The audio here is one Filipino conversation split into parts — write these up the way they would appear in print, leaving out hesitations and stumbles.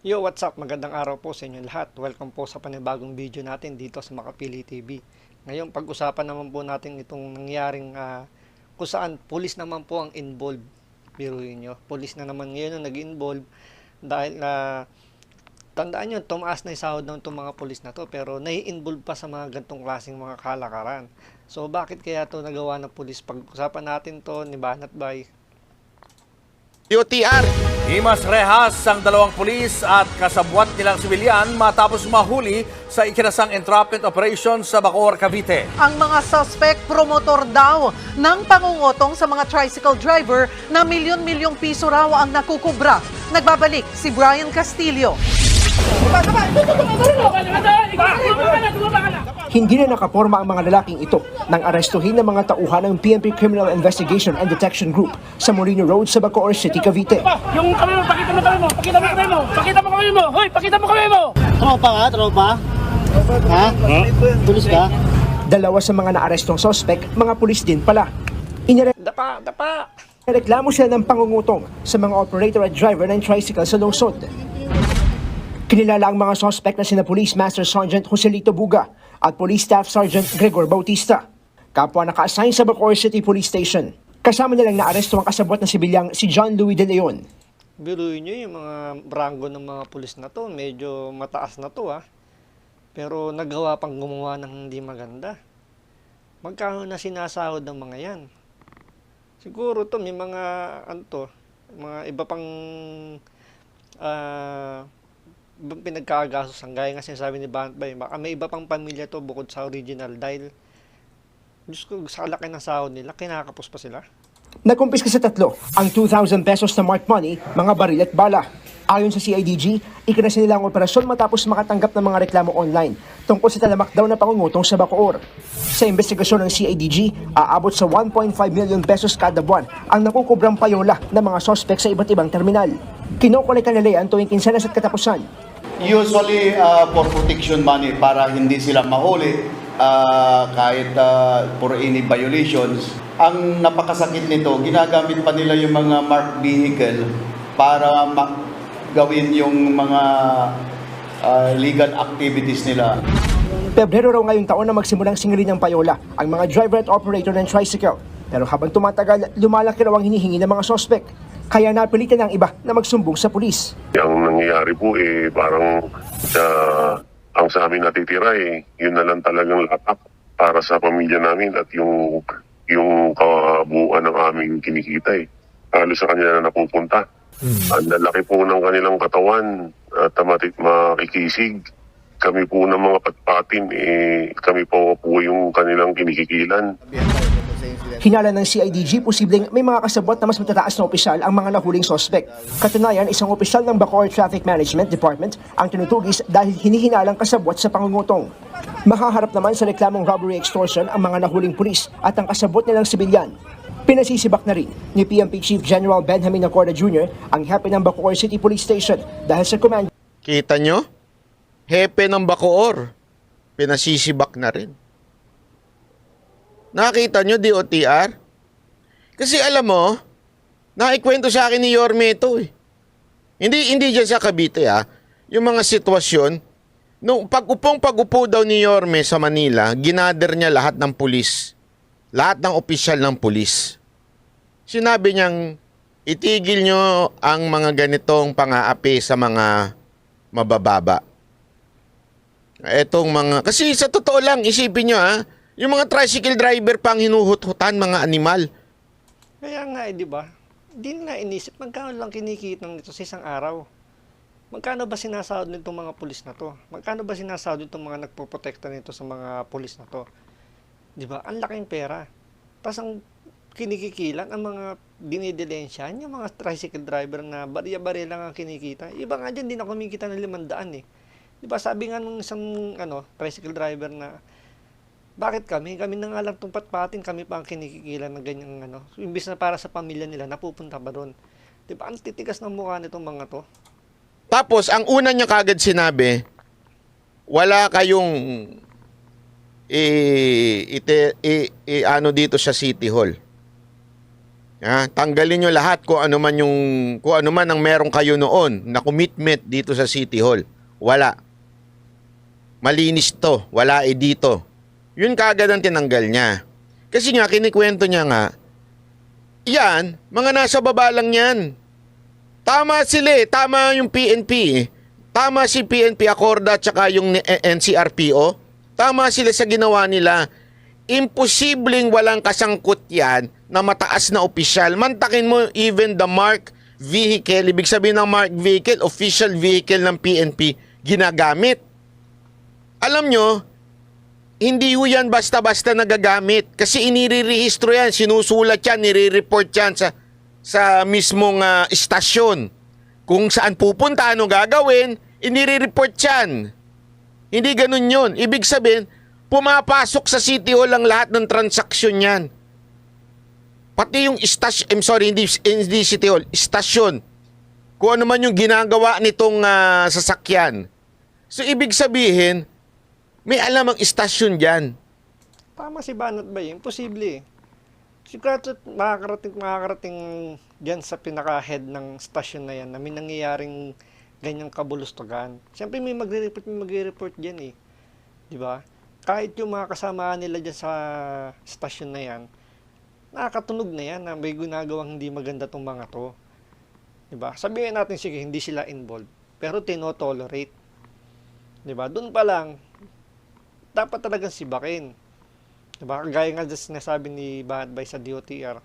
Yo, what's up? Magandang araw po sa inyo lahat. Welcome po sa panibagong video natin dito sa Makapili TV. Ngayon, pag-usapan naman po natin itong nangyaring kung saan pulis naman po ang involved. Biruin nyo, pulis na naman ngayon ang nag-involve dahil tandaan nyo, tumaas na yung sahod ng itong mga pulis na to pero nai-involve pa sa mga gantong klaseng mga kalakaran. So, bakit kaya to nagawa ng pulis? Pag-usapan natin to ni Banat Bay. UTR. Himas rehas ang dalawang pulis at kasabwat nilang sibilyan matapos mahuli sa ikinasang entrapment operation sa Bacoor, Cavite. Ang mga suspect promotor daw ng pangungutong sa mga tricycle driver na milyon-milyong piso raw ang nakukubra. Nagbabalik si Brian Castillo. Hindi na nakaporma ang mga lalaking ito nang arestuhin ng mga tauhan ng PNP Criminal Investigation and Detection Group sa Molino Road sa Bacoor City, Cavite. Yung kami mo, pakita mo kami mo, pakita mo kami mo, pakita mo kami mo, hoy, pakita mo kami mo! Tropa ka, tropa? Ha? Pulis ka? Dalawa sa mga naarestong sospek, mga pulis din pala. Dapa! Inereklamo sila ng pangungutong sa mga operator at driver ng tricycle sa lungsod. Kinilala ang mga sospek na sina Police Master Sergeant Joselito Buga at Police Staff Sergeant Gregor Bautista. Kapwa naka-assign sa Bacoor City Police Station. Kasama nilang naaresto ang kasabwat na sibilyang si John Louis De Leon. Biruin nyo yung mga brango ng mga pulis na to, medyo mataas na to Pero nagawa pang gumawa ng hindi maganda. Magkano na sinasahod ng mga yan? Siguro to may mga mga iba pang ibang pinagkakagastosan. Gaya nga sinasabi ni Bantbay, baka may iba pang pamilya to bukod sa original dahil Diyos ko, sa laki ng sahod nila, kinakapos pa sila. Nakumpiska sa tatlo ang 2,000 pesos na marked money, mga baril at bala. Ayon sa CIDG, ikinasa nila ang operasyon matapos makatanggap ng mga reklamo online tungkol sa talamak daw na pangungutong sa Bacoor. Sa investigasyon ng CIDG, aabot sa 1.5 million pesos kada buwan ang nakukubrang payola ng mga sospek sa iba't ibang terminal. Kinokolekta nila yan tuwing kinsenas at katapusan. Usually for protection money para hindi sila mahuli kahit for any violations. Ang napakasakit nito, ginagamit pa nila yung mga marked vehicle para gawin yung mga legal activities nila. Pebrero raw ngayong taon na magsimulang singilin ng payola ang mga driver at operator ng tricycle. Pero habang tumatagal, lumalaki raw ang hinihingi ng mga sospek. Kaya napilitan ng iba na magsumbong sa pulis. Ang nangyayari po parang ang sa amin natitira yun na lang talagang latak para sa pamilya namin at yung kabuuan ng aming kinikita Halos sa kanila na napupunta. Ang lalaki po ng kanilang katawan at makikisig. Kami po ng mga patpatin, kami po yung kanilang kinikikilan. Hinala ng CIDG, posibleng may mga kasabwat na mas matataas na opisyal ang mga nahuling sospek. Katunayan, isang opisyal ng Bacoor Traffic Management Department ang tinutugis dahil hinihinalang kasabwat sa pangungutong. Makaharap naman sa reklamong robbery extortion ang mga nahuling pulis at ang kasabwat nilang sibilyan. Pinasisibak na rin ni PNP Chief General Benjamin Acorda Jr. ang hepe ng Bacoor City Police Station dahil sa command. Kita nyo? Hepe ng Bacoor. Pinasisibak na rin. Nakita nyo, DOTR? Kasi alam mo, naikwento sa akin ni Yorme ito Hindi dyan sa Cavite Yung mga sitwasyon, nung pag-upo daw ni Yorme sa Manila, ginader niya lahat ng pulis. Lahat ng opisyal ng pulis. Sinabi niyang, itigil nyo ang mga ganitong pang-aapi sa mga mabababa. Kasi sa totoo lang, isipin nyo yung mga tricycle driver pang hinuhut-hutan mga animal. Kaya nga di ba? Di nga inisip, magkano lang kinikita nito sa isang araw? Magkano ba sinasahod nitong mga pulis na to? Magkano ba sinasahod nitong mga nagpoprotekta nito sa mga pulis na to? Di ba? Ang laking pera. Tapos ang kinikikilan, ang mga dinidilensyan, yung mga tricycle driver na bariya-bariya lang ang kinikita. Iba nga dyan, di na kumikita ng 500 Di ba? Sabi nga nung isang tricycle driver na, bakit kami na nga lang tumpat-patin, kami pa ang kinikikilan ng ganyang imbis na para sa pamilya nila, napupunta ba doon? Di ba? Ang titigas ng mukha nitong mga to. Tapos, ang una niya kagad sinabi, wala kayong dito sa City Hall. Tanggalin nyo lahat kung ano man ang meron kayo noon na commitment dito sa City Hall. Wala. Malinis to. Wala dito. Yun kaagad ang tinanggal niya. Kasi nga, kinikwento niya nga, yan, mga nasa baba lang yan. Tama sila eh. Tama yung PNP eh. Tama si PNP Accorda at saka yung NCRPO. Tama sila sa ginawa nila. Imposibleng walang kasangkot yan na mataas na opisyal. Mantakin mo even the marked vehicle, ibig sabihin ng marked vehicle, official vehicle ng PNP, ginagamit. Alam nyo, hindi yan basta-basta nagagamit. Kasi inirerehistro yan, sinusulat yan, nire-report yan sa mismong istasyon. Kung saan pupunta, ano gagawin, inire-report yan. Hindi ganun yun. Ibig sabihin, pumapasok sa City Hall ang lahat ng transaksyon yan. Pati yung hindi City Hall, istasyon. Kung ano man yung ginagawa nitong sasakyan. So, ibig sabihin, may alam ang istasyon dyan. Tama si Banat ba yun? Imposible eh. Siguro makakarating dyan sa pinaka-head ng stasyon na yan na may nangyayaring ganyang kabulustugan. Siyempre may magre-report dyan eh. Di ba? Kahit yung mga kasama nila dyan sa stasyon na yan, nakakatunog na yan na may ginagawang hindi maganda tong mga to. Diba? Sabihin natin, sige, hindi sila involved, pero tino-tolerate. Diba? Doon pa lang, dapat talagang sibakin. Diba? Gaya nga sinasabi ni Bad Bay sa DOTR,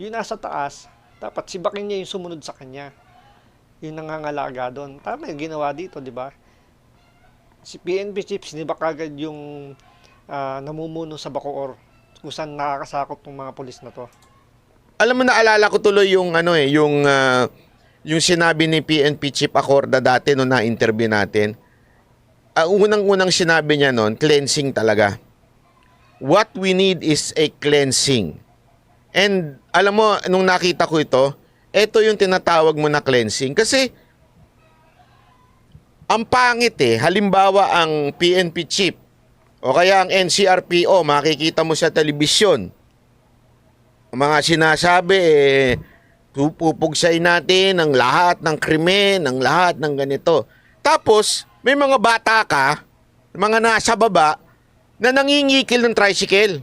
yung nasa taas, dapat sibakin niya yung sumunod sa kanya. Yung nangangalaga doon. Tama yung ginawa dito, diba? Si PNP Chief, sinibak agad yung namumuno sa Bacoor kung saan nakakasakop ng mga pulis na to. Alam mo, naalala ko tuloy yung yung sinabi ni PNP Chief Accorda dati nung na-interview natin. Unang-unang sinabi niya noon, cleansing talaga. What we need is a cleansing. And alam mo, nung nakita ko ito yung tinatawag mo na cleansing. Kasi ang pangit eh, halimbawa ang PNP Chief o kaya ang NCRPO, makikita mo sa telebisyon. Ang mga sinasabi pupugsain natin ang lahat ng krimen, ang lahat ng ganito. Tapos, may mga bata ka, mga nasa baba, na nangingikil ng tricycle.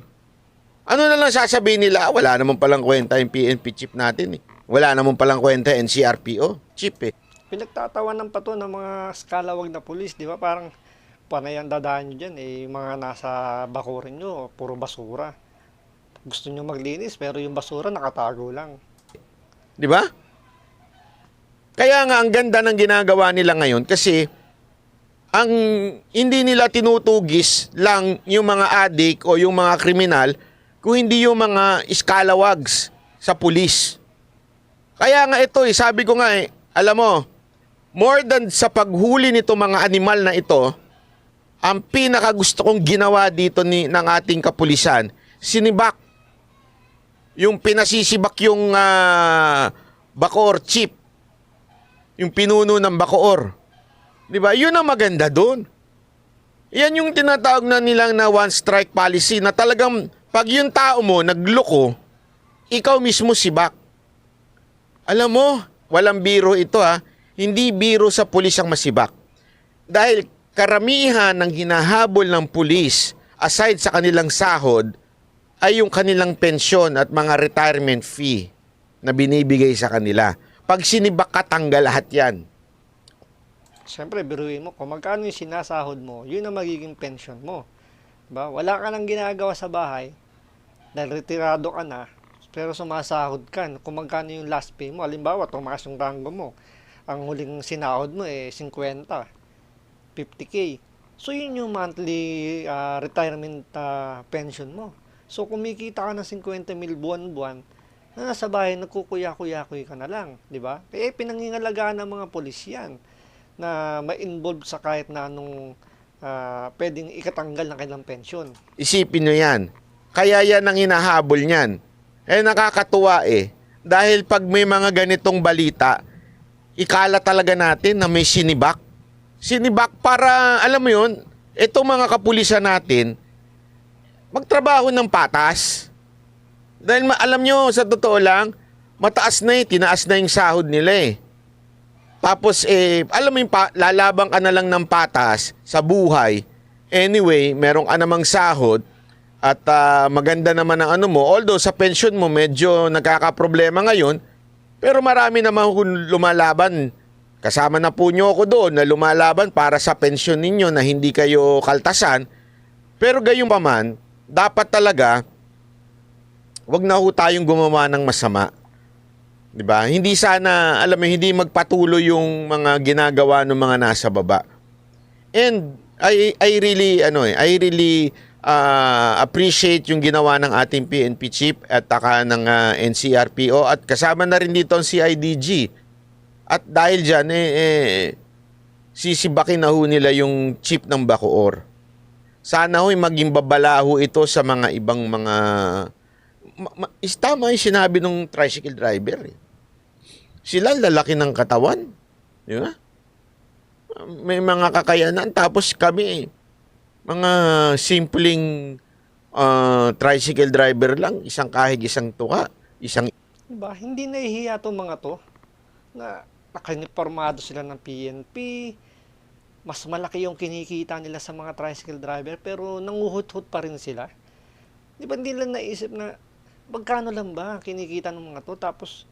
Ano na lang sasabihin nila? Wala naman palang kwenta yung PNP Chief natin eh. Wala naman palang kwenta yung NCRPO Chief eh. Pinagtatawanan pa to ng mga skalawag na pulis, di ba? Parang panay ang dadaan nyo dyan, yung mga nasa bakurin nyo, puro basura. Gusto nyo maglinis, pero yung basura nakatago lang. Di ba? Kaya nga, ang ganda ng ginagawa nila ngayon kasi ang hindi nila tinutugis lang yung mga adik o yung mga kriminal kung hindi yung mga scalawags sa pulis. Kaya nga ito sabi ko nga alam mo, more than sa paghuli nito mga animal na ito, ang pinakagusto kong ginawa dito ng ating kapulisan, sinibak. Yung pinasisibak yung Bacoor Chief. Yung pinuno ng Bacoor. Di ba? Yun ang maganda doon. Yan yung tinatawag na nilang na one strike policy na talagang pag yung tao mo nagloko, ikaw mismo sibak. Alam mo, walang biro ito Hindi biro sa pulis ang masibak. Dahil karamihan ng hinahabol ng pulis aside sa kanilang sahod ay yung kanilang pensyon at mga retirement fee na binibigay sa kanila. Pag sinibak ka, tanggal lahat yan. Siyempre, biruin mo, kung magkano yung sinasahod mo, yun ang magiging pension mo. Diba? Wala ka nang ginagawa sa bahay, dahil retirado ka na, pero sumasahod ka. Kung magkano yung last pay mo, halimbawa, tumakas yung rango mo, ang huling sinahod mo 50, 50K. So, yun yung monthly retirement pension mo. So, kumikita ka ng 50 mil buwan-buwan, na nasa bahay, nagkukuya-kuya-kuy ka na lang. Diba? Kaya pinangingalagaan ng mga polis yan, na ma-involve sa kahit na anong pwedeng ikatanggal ng kanilang pensyon. Isipin nyo yan. Kaya yan ang hinahabol niyan. Nakakatuwa Dahil pag may mga ganitong balita, ikala talaga natin na may sinibak. Sinibak para, alam mo yun, itong mga kapulisan natin, magtrabaho ng patas. Dahil alam nyo, sa totoo lang, mataas na tinaas na yung sahod nila Tapos alam mo yung lalabang ka na lang ng patas sa buhay. Anyway, meron ka namang sahod at maganda naman ang ano mo. Although sa pension mo medyo nagkakaproblema ngayon, pero marami naman lumalaban. Kasama na po nyo ako doon na lumalaban para sa pension ninyo na hindi kayo kaltasan. Pero gayon pa man, dapat talaga wag na ho tayong gumawa ng masama. 'Di ba? Hindi sana, alam mo, hindi magpatuloy yung mga ginagawa ng mga nasa baba. And I really appreciate yung ginawa ng ating PNP chief at taka ng NCRPO at kasama na rin dito ang CIDG. At dahil diyan sisibakin na ho nila yung chief ng Bacoor. Sana ho'y maging babalaho ito sa mga ibang mga tama yung sinabi ng tricycle driver. Sila lalaki ng katawan. Di ba? May mga kakayanan. Tapos kami, mga simpleng tricycle driver lang. Isang kahig, isang tuka. Diba? Hindi nahihiya itong mga to na nakanipormado sila ng PNP. Mas malaki yung kinikita nila sa mga tricycle driver pero nanguhut-hut pa rin sila. Di ba hindi lang naisip na magkano lang ba kinikita ng mga to tapos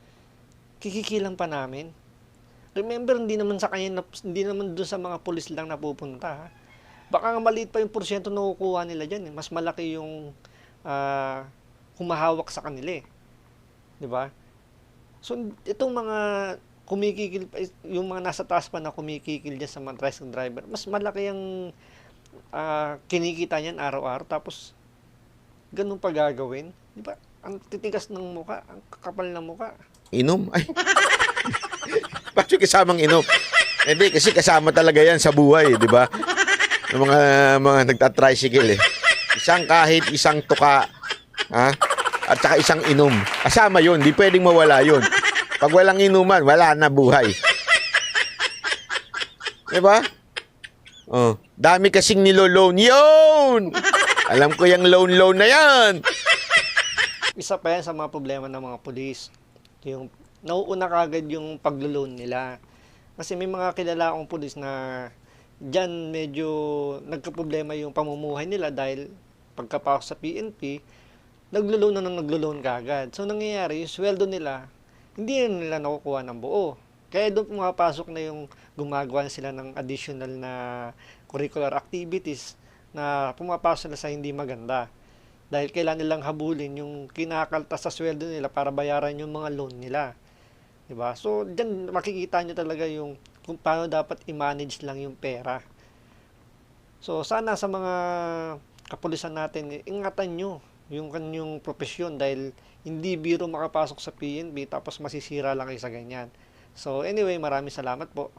kikikilan pa namin? Remember, hindi naman sa kanya, hindi naman doon sa mga pulis lang napupunta. Ha? Baka nga maliit pa yung porsyento na kukuha nila dyan. Mas malaki yung humahawak sa kanila. Di ba? So, itong mga kumikikil, yung mga nasa taas pa na kumikikil dyan sa mga tricycle driver, mas malaki yung kinikita niyan araw-araw. Tapos, ganun pa gagawin. Di ba? Ang titigas ng muka, ang kakapal ng muka. Inom? Ay. Bakit kasamang inom? Hindi, kasi kasama talaga yan sa buhay, di ba? Yung mga nagtatricycle Isang kahit, isang tuka, ha? At saka isang inom. Kasama yun, di pwedeng mawala yun. Pag walang inuman, wala na buhay. Di ba? Oh, dami kasing nilo-loan. Yun! Alam ko yung loan na yan. Isa pa yan sa mga problema ng mga pulis. Yung nauuna kagad yung paglo-loan nila. Kasi may mga kilala akong pulis na dyan medyo nagkaproblema yung pamumuhay nila dahil pagkapasok sa PNP, naglo-loan kagad. So nangyayari, yung sweldo nila, hindi nila nakukuha ng buo. Kaya doon pumapasok na yung gumagawa sila ng additional na curricular activities na pumapasok sila sa hindi maganda. Dahil kailangan nilang habulin yung kinakaltas sa sweldo nila para bayaran yung mga loan nila. Diba? So, dyan makikita nyo talaga yung kung paano dapat i-manage lang yung pera. So, sana sa mga kapulisan natin, ingatan nyo yung kanyang profesyon dahil hindi biro makapasok sa PNP tapos masisira lang kayo sa ganyan. So, anyway, maraming salamat po.